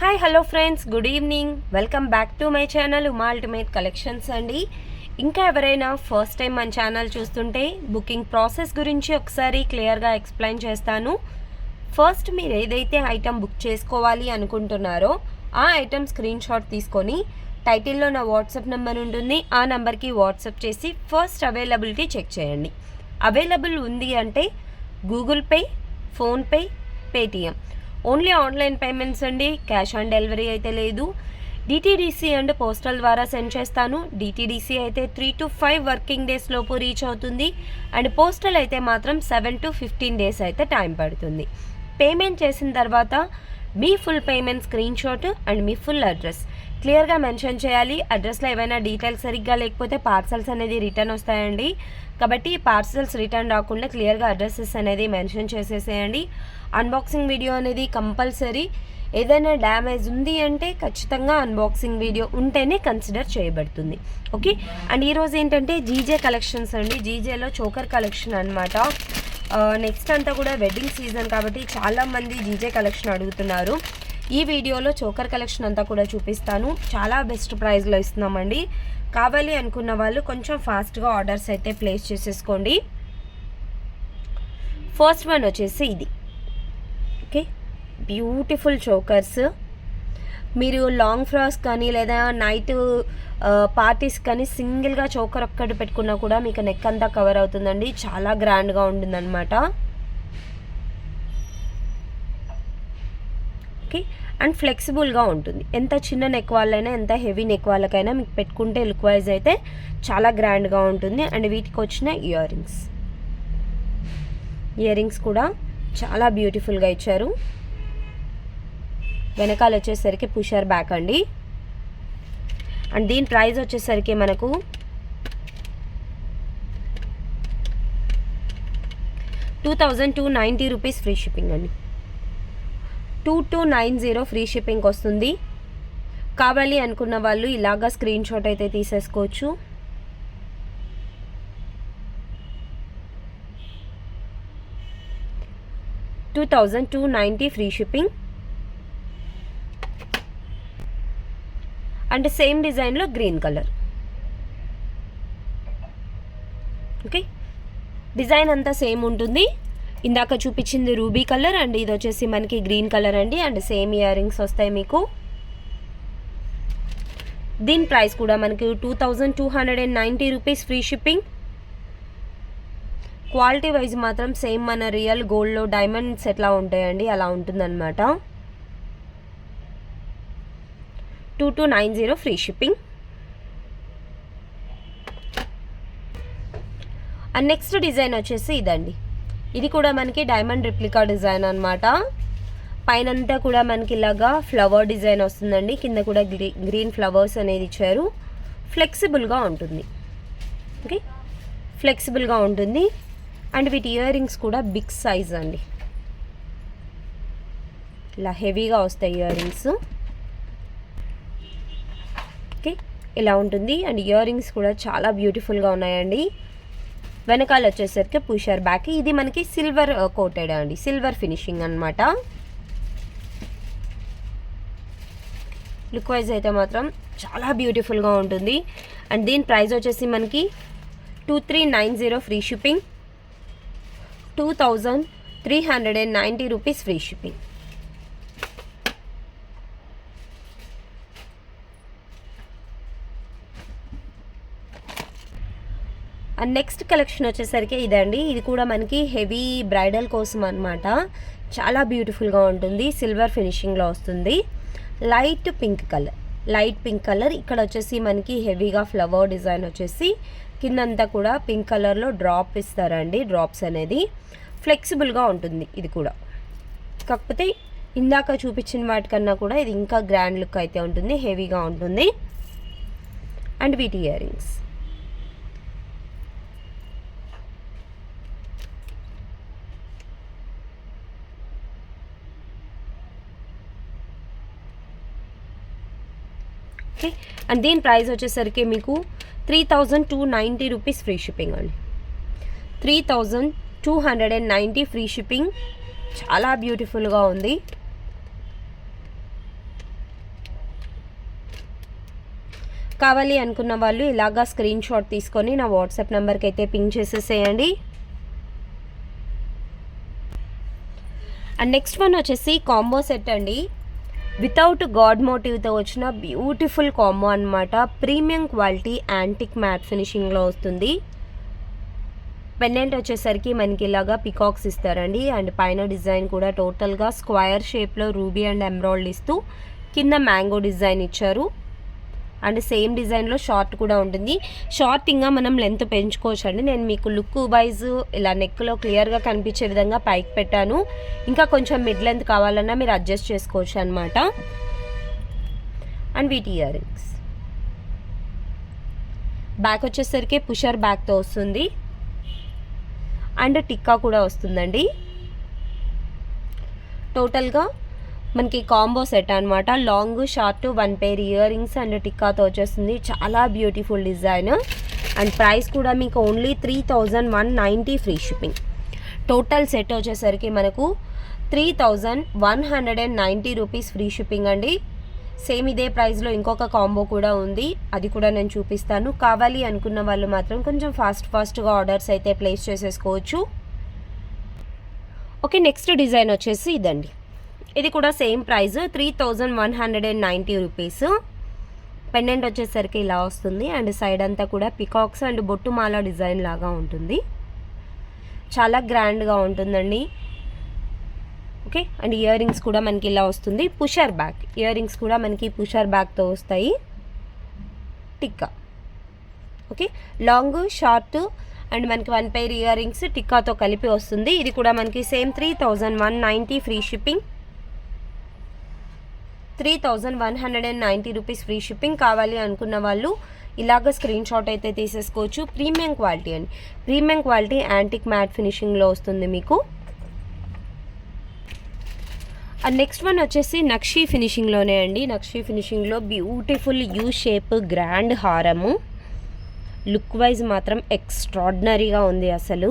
Hi hello friends, good evening. Welcome back to my channel Uma ultimate collections అండి. ఇంకా ఎవరైనా first time మన channel చూస్తుంటే బుకింగ్ ప్రాసెస్ గురించి ఒకసారి క్లియర్గా ఎక్స్ప్లెయిన్ చేస్తాను. ఫస్ట్ మీరు ఏదైతే ఐటెం బుక్ చేసుకోవాలి అనుకుంటున్నారో ఆ ఐటెం స్క్రీన్ షాట్ తీసుకొని టైటిల్లో నా వాట్సాప్ నెంబర్ ఉంటుంది, ఆ నెంబర్కి వాట్సాప్ చేసి ఫస్ట్ అవైలబిలిటీ చెక్ చేయండి. అవైలబుల్ ఉంది అంటే Google Pay, PhonePe, Paytm only online payments అండి. క్యాష్ ఆన్ డెలివరీ అయితే లేదు. డిటీడీసీ అండ్ పోస్టల్ ద్వారా సెండ్ చేస్తాను. డిటీడీసీ అయితే 3 to 5 వర్కింగ్ డేస్ లోపు రీచ్ అవుతుంది అండ్ పోస్టల్ అయితే మాత్రం 7 to 15 డేస్ అయితే టైం పడుతుంది. పేమెంట్ చేసిన తర్వాత మీ full payment screenshot and మీ ఫుల్ అడ్రస్ క్లియర్గా మెన్షన్ చేయాలి. అడ్రస్లో ఏమైనా డీటెయిల్స్ సరిగ్గా లేకపోతే పార్సల్స్ అనేది రిటర్న్ వస్తాయండి. కాబట్టి పార్సల్స్ రిటర్న్ రాకుండా క్లియర్గా అడ్రసెస్ అనేది మెన్షన్ చేసేసేయండి. అన్బాక్సింగ్ వీడియో అనేది కంపల్సరీ. ఏదైనా డ్యామేజ్ ఉంది అంటే ఖచ్చితంగా అన్బాక్సింగ్ వీడియో ఉంటేనే కన్సిడర్ చేయబడుతుంది. ఓకే. అండ్ ఈరోజు ఏంటంటే జీజే కలెక్షన్స్ అండి. జీజేలో చోకర్ కలెక్షన్ అనమాట. నెక్స్ట్ అంతా కూడా వెడ్డింగ్ సీజన్ కాబట్టి చాలామంది జీజే కలెక్షన్ అడుగుతున్నారు. ఈ వీడియోలో చోకర్ కలెక్షన్ అంతా కూడా చూపిస్తాను. చాలా బెస్ట్ ప్రైస్లో ఇస్తున్నామండి. కావాలి అనుకున్న వాళ్ళు కొంచెం ఫాస్ట్గా ఆర్డర్స్ అయితే ప్లేస్ చేసేసుకోండి. ఫస్ట్ వన్ వచ్చేసి ఇది. Okay, beautiful chokers. మీరు లాంగ్ ఫ్రాక్స్ కానీ లేదా నైట్ పార్టీస్ కానీ సింగిల్గా చోకర్ ఒక్కటి పెట్టుకున్నా కూడా మీకు నెక్ అంతా కవర్ అవుతుందండి. చాలా గ్రాండ్గా ఉంటుందన్నమాట. ఓకే, అండ్ ఫ్లెక్సిబుల్గా ఉంటుంది. ఎంత చిన్న నెక్ వాళ్ళైనా ఎంత హెవీ నెక్ వాళ్ళకైనా మీకు పెట్టుకుంటే లుక్ వైజ్ అయితే చాలా గ్రాండ్గా ఉంటుంది. అండ్ వీటికి వచ్చిన ఇయర్ రింగ్స్ కూడా చాలా బ్యూటిఫుల్గా ఇచ్చారు. వెనకాల వచ్చేసరికి పుషర్ బ్యాక్ అండి. అండ్ దీని ప్రైస్ వచ్చేసరికి మనకు 2290 రూపీస్ ఫ్రీ షిప్పింగ్ అండి. 2290 ఫ్రీ షిప్పింగ్ వస్తుంది. కావాలి అనుకున్న వాళ్ళు ఇలాగా స్క్రీన్ షాట్ అయితే తీసేసుకోవచ్చు. $2290 ఫ్రీ షిప్పింగ్. అండ్ సేమ్ డిజైన్లో గ్రీన్ కలర్. ఓకే, డిజైన్ అంతా సేమ్ ఉంటుంది. ఇందాక చూపించింది రూబీ కలర్ అండ్ ఇది వచ్చేసి మనకి గ్రీన్ కలర్ అండి. అండ్ సేమ్ ఇయర్ రింగ్స్ వస్తాయి మీకు. దీని ప్రైస్ కూడా మనకి 2290 rupees free shipping. Quality wise మాత్రం సేమ్ మన రియల్ గోల్డ్లో డైమండ్స్ ఎట్లా ఉంటాయండి అలా ఉంటుందన్నమాట. 2290 free shipping. And next design వచ్చేసి ఇదండి. ఇది కూడా మనకి డైమండ్ రిప్లికా డిజైన్ అనమాట. పైనంతా కూడా మనకి ఇలాగా ఫ్లవర్ డిజైన్ వస్తుందండి. కింద కూడా గ్రీన్ ఫ్లవర్స్ అనేది ఇచ్చారు. ఫ్లెక్సిబుల్గా ఉంటుంది. ఓకే, ఫ్లెక్సిబుల్గా ఉంటుంది. అండ్ వీటి ఇయర్ రింగ్స్ కూడా బిగ్ సైజ్ అండి. ఇలా హెవీగా వస్తాయి ఇయర్ రింగ్స్. ఓకే, ఇలా ఉంటుంది. అండ్ ఇయర్ రింగ్స్ కూడా చాలా బ్యూటిఫుల్గా ఉన్నాయండి. వెనకాల వచ్చేసరికి పుషర్ బ్యాక్. ఇది మనకి సిల్వర్ కోటెడ్ అండి, సిల్వర్ ఫినిషింగ్ అనమాట. లుక్ వైజ్ అయితే మాత్రం చాలా బ్యూటిఫుల్గా ఉంటుంది. అండ్ దీని ప్రైస్ వచ్చేసి మనకి 2390 free shipping. 2390 rupees free shipping. And next collection వచ్చేసరికి ఇదండి. ఇది కూడా మనకి హెవీ బ్రైడల్ కోసం అనమాట. చాలా బ్యూటిఫుల్గా ఉంటుంది. సిల్వర్ ఫినిషింగ్లో వస్తుంది. Light pink colour. ఇక్కడ వచ్చేసి మనకి హెవీగా ఫ్లవర్ డిజైన్ వచ్చేసి కిందంతా కూడా పింక్ కలర్లో డ్రాప్ ఇస్తారండి. డ్రాప్స్ అనేది ఫ్లెక్సిబుల్గా ఉంటుంది. ఇది కూడా కాకపోతే ఇందాక చూపించిన వాటికన్నా కూడా ఇది ఇంకా గ్రాండ్ లుక్ అయితే ఉంటుంది. హెవీగా ఉంటుంది. అండ్ వీటి ఇయర్ రింగ్స్. ఓకే, అండ్ దీని ప్రైస్ వచ్చేసరికి మీకు 3290 రూపీస్ ఫ్రీ షిప్పింగ్ అండి. 3290 ఫ్రీ షిప్పింగ్. చాలా బ్యూటిఫుల్గా ఉంది. కావాలి అనుకున్న వాళ్ళు ఇలాగా స్క్రీన్ షాట్ తీసుకొని నా వాట్సాప్ నెంబర్కి అయితే పింక్ చేసేసేయండి. అండ్ నెక్స్ట్ వన్ వచ్చేసి కాంబో సెట్ అండి. వితౌట్ గాడ్ మోటివ్తో వచ్చిన బ్యూటిఫుల్ కాంబో అనమాట. ప్రీమియం క్వాలిటీ యాంటిక్ మ్యాట్ ఫినిషింగ్లో వస్తుంది. పెండెంట్ వచ్చేసరికి మనకి ఇలాగా పికాక్స్ ఇస్తారండి. అండ్ పైన డిజైన్ కూడా టోటల్గా స్క్వైర్ షేప్లో రూబీ అండ్ ఎమరాల్డ్ ఇస్తూ కింద మ్యాంగో డిజైన్ ఇచ్చారు. అండ్ సేమ్ డిజైన్లో షార్ట్ కూడా ఉంటుంది. షార్ట్ ఇంకా మనం లెంత్ పెంచుకోవచ్చు అండి. నేను మీకు లుక్ వైజ్ ఇలా నెక్లో క్లియర్గా కనిపించే విధంగా పైకి పెట్టాను. ఇంకా కొంచెం మిడ్ లెంత్ కావాలన్నా మీరు అడ్జస్ట్ చేసుకోవచ్చు అనమాట. అండ్ వీటి ఇయర్ రింగ్స్ బ్యాక్ వచ్చేసరికి పుషర్ బ్యాక్తో వస్తుంది. అండ్ టిక్కా కూడా వస్తుందండి. టోటల్గా మనకి కాంబో సెట్ అనమాట. Long short 1 pair earrings and టిక్కాతో వచ్చేస్తుంది. చాలా బ్యూటిఫుల్ డిజైన్. అండ్ ప్రైస్ కూడా మీకు only 3190 free shipping. Total set వచ్చేసరికి మనకు 3190 రూపీస్ ఫ్రీ షిప్పింగ్ అండి. సేమ్ ఇదే ప్రైస్లో ఇంకొక కాంబో కూడా ఉంది, అది కూడా నేను చూపిస్తాను. కావాలి అనుకున్న వాళ్ళు మాత్రం కొంచెం ఫాస్ట్గా ఆర్డర్స్ అయితే ప్లేస్ చేసేసుకోవచ్చు. ఓకే, నెక్స్ట్ డిజైన్ వచ్చేసి ఇదండి. ఇది కూడా సేమ్ ప్రైస్ 3190 రూపీస్. పెండెంట్ వచ్చేసరికి ఇలా వస్తుంది. అండ్ సైడ్ అంతా కూడా పికాక్స్ అండ్ బొట్టుమాల డిజైన్ లాగా ఉంటుంది. చాలా గ్రాండ్గా ఉంటుందండి. ఓకే, అండ్ ఇయర్ రింగ్స్ కూడా మనకి ఇలా వస్తుంది. పుషర్ బ్యాక్ ఇయర్ రింగ్స్ కూడా మనకి పుషర్ బ్యాక్తో వస్తాయి. Tikka okay, long short and మనకి 1 పేర్ ఇయర్ రింగ్స్ టిక్కాతో కలిపి వస్తుంది. ఇది కూడా మనకి same 3190 free shipping. 3190 rupees free shipping. కావాలి అనుకున్న వాళ్ళు ఇలాగ స్క్రీన్ షాట్ అయితే తీసేసుకోవచ్చు. ప్రీమియం క్వాలిటీ అండి. ప్రీమియం క్వాలిటీ యాంటిక్ మ్యాట్ ఫినిషింగ్లో వస్తుంది మీకు. అండ్ నెక్స్ట్ వన్ వచ్చేసి నక్షీ ఫినిషింగ్లోనే అండి. నక్షీ ఫినిషింగ్లో బ్యూటిఫుల్ యూ షేప్ గ్రాండ్ హారము. లుక్ వైజ్ మాత్రం ఎక్స్ట్రాడినరీగా ఉంది అసలు.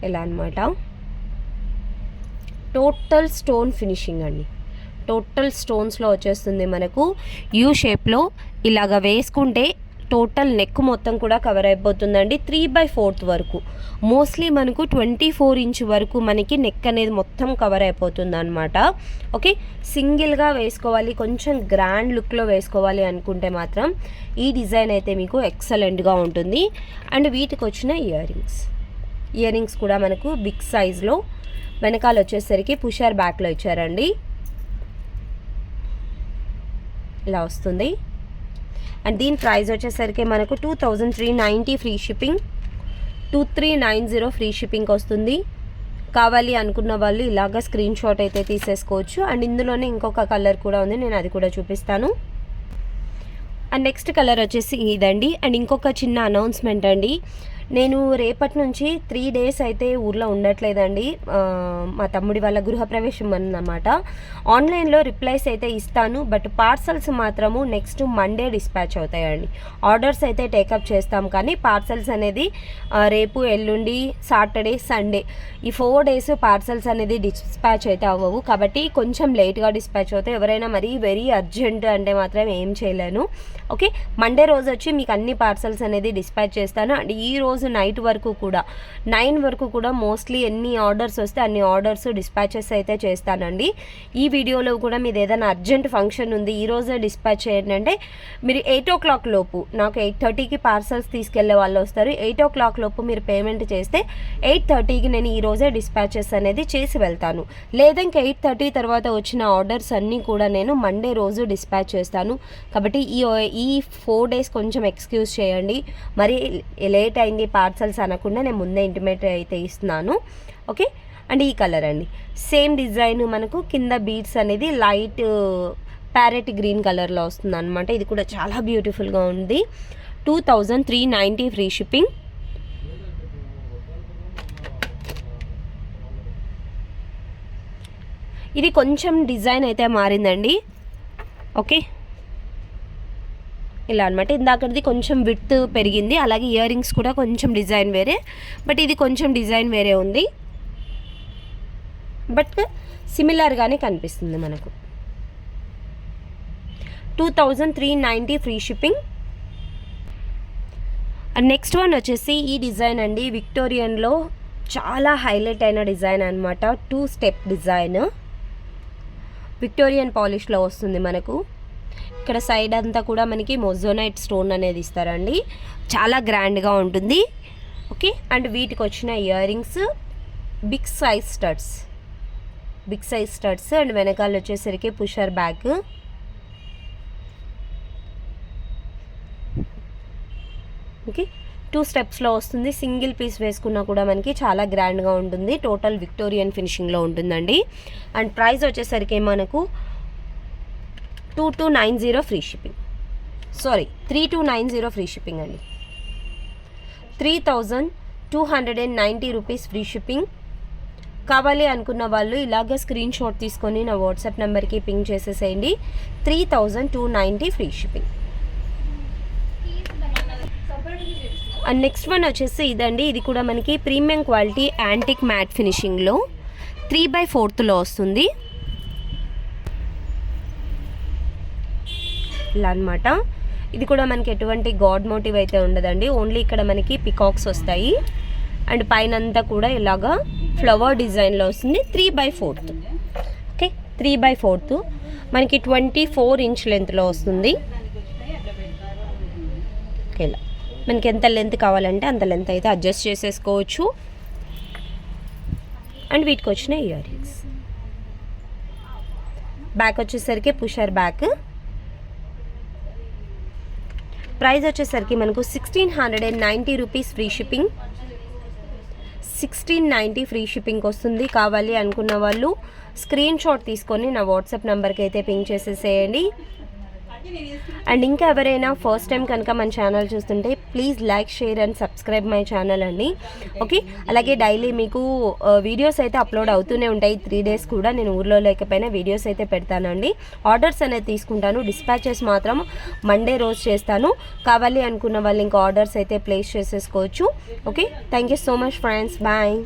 ఎలా అనమాట, టోటల్ స్టోన్ ఫినిషింగ్ అండి. టోటల్ స్టోన్స్లో వచ్చేస్తుంది మనకు. యూ షేప్లో ఇలాగ వేసుకుంటే టోటల్ నెక్ మొత్తం కూడా కవర్ అయిపోతుందండి. 3/4 వరకు మోస్ట్లీ మనకు 24 ఇంచ్ వరకు మనకి నెక్ అనేది మొత్తం కవర్ అయిపోతుంది అనమాట. ఓకే, సింగిల్గా వేసుకోవాలి, కొంచెం గ్రాండ్ లుక్లో వేసుకోవాలి అనుకుంటే మాత్రం ఈ డిజైన్ అయితే మీకు ఎక్సలెంట్గా ఉంటుంది. అండ్ వీటికి వచ్చిన ఇయర్ రింగ్స్ కూడా మనకు బిగ్ సైజ్లో వెనకాల వచ్చేసరికి పుషర్ బ్యాక్లో ఇచ్చారండి. ఇలా వస్తుంది. అండ్ దీని ప్రైస్ వచ్చేసరికి మనకు 2390 ఫ్రీ షిప్పింగ్. 2390 ఫ్రీ షిప్పింగ్ వస్తుంది. కావాలి అనుకున్న వాళ్ళు ఇలాగ స్క్రీన్ షాట్ అయితే తీసేసుకోవచ్చు. అండ్ ఇందులోనే ఇంకొక కలర్ కూడా ఉంది, నేను అది కూడా చూపిస్తాను. అండ్ నెక్స్ట్ కలర్ వచ్చేసి ఇదండి. అండ్ ఇంకొక చిన్న అనౌన్స్మెంట్ అండి. నేను రేపటి నుంచి 3 డేస్ అయితే ఊర్లో ఉండట్లేదండి. మా తమ్ముడి వాళ్ళ గృహప్రవేశం అన్నమాట. ఆన్లైన్లో రిప్లైస్ అయితే ఇస్తాను, బట్ పార్సల్స్ మాత్రము నెక్స్ట్ మండే డిస్పాచ్ అవుతాయండి. ఆర్డర్స్ అయితే టేకప్ చేస్తాం, కానీ పార్సల్స్ అనేది రేపు, ఎల్లుండి, సాటర్డే, సండే ఈ 4 డేస్ పార్సల్స్ అనేది డిస్పాచ్ అయితే అవ్వవు. కాబట్టి కొంచెం లేట్గా డిస్పాచ్ అవుతాయి. ఎవరైనా మరీ వెరీ అర్జెంట్ అంటే మాత్రం ఏం చేయలేను. ఓకే, మండే రోజు వచ్చి మీకు అన్ని పార్సల్స్ అనేది డిస్పాచ్ చేస్తాను. అండ్ ఈ రోజు నైట్ వరకు కూడా 9 వరకు కూడా మోస్ట్లీ ఎన్ని ఆర్డర్స్ వస్తే అన్ని ఆర్డర్స్ డిస్పాచెస్ అయితే చేస్తానండి. ఈ వీడియోలో కూడా మీరు ఏదైనా అర్జెంట్ ఫంక్షన్ ఉంది ఈ రోజే డిస్పాచ్ చేయండి అంటే మీరు 8 o'clock లోపు, నాకు 8:30కి పార్సల్స్ తీసుకెళ్లే వాళ్ళు వస్తారు. 8 o'clock లోపు మీరు పేమెంట్ చేస్తే 8:30కి నేను ఈ రోజే డిస్పాచెస్ అనేది చేసి వెళ్తాను. లేదా ఇంకా 8:30 తర్వాత వచ్చిన ఆర్డర్స్ అన్నీ కూడా నేను మండే రోజు డిస్పాచ్ చేస్తాను. కాబట్టి ఈ 4 డేస్ కొంచెం ఎక్స్క్యూజ్ చేయండి. మరి లేట్ అయింది పార్సల్స్ అనకుండా నేను ముందే ఇంటిమేట్ అయితే ఇస్తున్నాను. ఓకే, అండ్ ఈ కలర్ అండి. సేమ్ డిజైన్ మనకు కింద బీడ్స్ అనేది లైట్ ప్యారెట్ గ్రీన్ కలర్లో వస్తుంది అనమాట. ఇది కూడా చాలా బ్యూటిఫుల్గా ఉంది. 2390 ఫ్రీ షిప్పింగ్. ఇది కొంచెం డిజైన్ అయితే మారిందండి. ఓకే, ఇలా అనమాట. ఇందాకది కొంచెం విడ్త్ పెరిగింది, అలాగే ఇయర్ రింగ్స్ కూడా కొంచెం డిజైన్ వేరే, బట్ ఇది కొంచెం డిజైన్ వేరే ఉంది, బట్ సిమిలర్గానే కనిపిస్తుంది మనకు. 2390 free shipping. And next one వచ్చేసి ఈ డిజైన్ అండి, విక్టోరియన్లో చాలా హైలైట్ అయిన డిజైన్ అనమాట. 2 స్టెప్ డిజైన్ విక్టోరియన్ పాలిష్లో వస్తుంది మనకు. ఇక్కడ సైడ్ అంతా కూడా మనకి మొజోనైట్ స్టోన్ అనేది ఇస్తారండి, చాలా గ్రాండ్గా ఉంటుంది. ఓకే, అండ్ వీటికి వచ్చిన ear rings big size studs and వెనకాల వచ్చేసరికి పుషర్ బ్యాగ్. ఓకే, 2 స్టెప్స్లో వస్తుంది. సింగిల్ పీస్ వేసుకున్నా కూడా మనకి చాలా గ్రాండ్గా ఉంటుంది. టోటల్ విక్టోరియన్ ఫినిషింగ్లో ఉంటుందండి. అండ్ ప్రైస్ వచ్చేసరికి మనకు 2290 ఫ్రీ షిప్పింగ్. 3290 ఫ్రీ షిప్పింగ్ అండి. 3290 రూపీస్ ఫ్రీ షిప్పింగ్. కావాలి అనుకున్న వాళ్ళు ఇలాగ స్క్రీన్ షాట్ తీసుకొని నా వాట్సాప్ నెంబర్కి పింగ్ చేసేసేయండి. 3290 free shipping. And next one వచ్చేసి ఇదండి, ఇది కూడా మనకి ప్రీమియం క్వాలిటీ యాంటిక్ మ్యాట్ ఫినిషింగ్లో 3/4లో వస్తుంది ఇలా అనమాట. ఇది కూడా మనకి ఎటువంటి గాడ్ మోటివ్ అయితే ఉండదండి, ఓన్లీ ఇక్కడ మనకి పికాక్స్ వస్తాయి అండ్ పైన అంతా కూడా ఇలాగా ఫ్లవర్ డిజైన్లో వస్తుంది. 3/4 ఓకే, 3/4 మనకి 24 ఇంచ్ లెంత్లో వస్తుంది. ఓకే, ఇలా మనకి ఎంత లెంత్ కావాలంటే అంత లెంత్ అయితే అడ్జస్ట్ చేసేసుకోవచ్చు. అండ్ వీటికి వచ్చిన ఇయర్ రింగ్స్. బ్యాక్ వచ్చేసరికి పుషర్ బ్యాక్. ప్రైస్ వచ్చేసరికి మనకు 1690 రూపీస్ ఫ్రీ షిప్పింగ్. 1690 ఫ్రీ షిప్పింగ్కి వస్తుంది. కావాలి అనుకున్న వాళ్ళు స్క్రీన్ షాట్ తీసుకొని నా వాట్సాప్ నెంబర్కి అయితే పింగ్ చేసేసేయండి. అండ్ ఇంకా ఎవరైనా ఫస్ట్ టైం కనుక మన ఛానల్ చూస్తుంటే please like, share and subscribe my channel అండి. ఓకే, అలాగే డైలీ మీకు వీడియోస్ అయితే అప్లోడ్ అవుతూనే ఉంటాయి. 3 days కూడా నేను ఊర్లో లేకపోయినా వీడియోస్ అయితే పెడతానండి. ఆర్డర్స్ అనేది తీసుకుంటాను, డిస్పాచెస్ మాత్రం మండే రోజు చేస్తాను. కావాలి అనుకున్న వాళ్ళు ఇంకా ఆర్డర్స్ అయితే ప్లేస్ చేసేసుకోవచ్చు. Okay, thank you so much friends, bye.